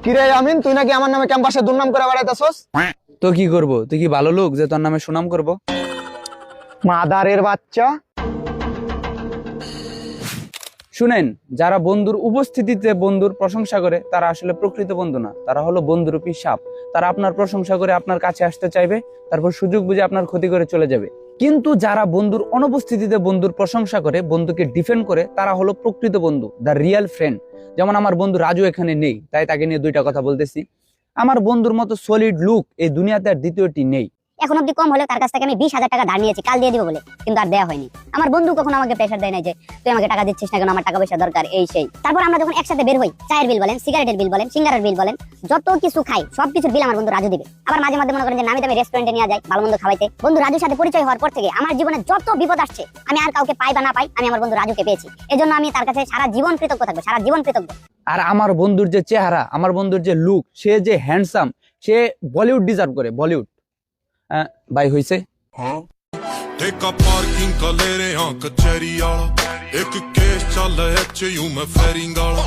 কিরে আমিন, তুই নাকি আমার নামে ক্যাম্পাসে দুর্নাম করে বেড়াইতেছস? তো কি করব? তুই কি ভালো লোক যে তোর নামে সুনাম করব? মাদারের বাচ্চা। শুনেন, যারা বন্ধুর উপস্থিতিতে বন্ধুর প্রশংসা করে তারা আসলে প্রকৃত বন্ধু না, তারা হলো বন্ধুরূপী সাপ। তারা আপনার প্রশংসা করে আপনার কাছে আসতে চাইবে, তারপর সুযোগ বুঝে আপনার ক্ষতি করে চলে যাবে। কিন্তু যারা বন্ধুর অনুপস্থিতিতে বন্ধুর প্রশংসা করে, বন্ধুকে ডিফেন্ড করে, তারা হলো প্রকৃত বন্ধু, দ্য রিয়েল ফ্রেন্ড। যেমন আমার বন্ধু রাজু এখানে নেই, তাই তাকে নিয়ে দুইটা কথা বলতেছি। আমার বন্ধুর মতো সলিড লুক এই দুনিয়াতে আর দ্বিতীয়টি নেই। এখন অব্দি কম হলেও তার কাছ থেকে আমি 20,000 টাকা ধার নিয়েছি, কাল দিয়ে দিব বলে, কিন্তু আর দেওয়া হয়নি। আমার বন্ধু কখনো আমাকে প্রেশার দেয় না যে তুই আমাকে টাকা দিচ্ছিস না কেন, আমার টাকা পয়সা দরকার, এই সেই। তারপর আমরা যখন একসাথে বের হই, চায়ের বিল বলেন, সিগারেটের বিল বলেন, সিঙ্গারের বিল বলেন, যত কিছু খাই সবকিছুর বিল আমার বন্ধু রাজু দিবে। আবার মাঝে মাঝে মনে করেন যে নামি দামি রেস্টুরেন্টে নিয়ে যাই ভালো মন্দ খাওয়াইতে। বন্ধু রাজুর সাথে পরিচয় হওয়ার পর থেকে আমার জীবনে যত বিপদ আসছে, আমি আর কাউকে পাই বা না পাই, আমি আমার বন্ধু রাজুকে পেয়েছি। এজন্য আমি তার কাছে সারা জীবন কৃতজ্ঞ থাকবো, সারা জীবন কৃতজ্ঞ। আর আমার বন্ধুর যে চেহারা, আমার বন্ধুর যে লুক, সে যে হ্যান্ডসাম, সে বলিউড ডিজার্ভ করে, বলিউড। ভাই হইছে। ठेका पार्किंग का ले रहे हाँ कचहरी आला एक केस चल है यूं मैं फेरिंग आला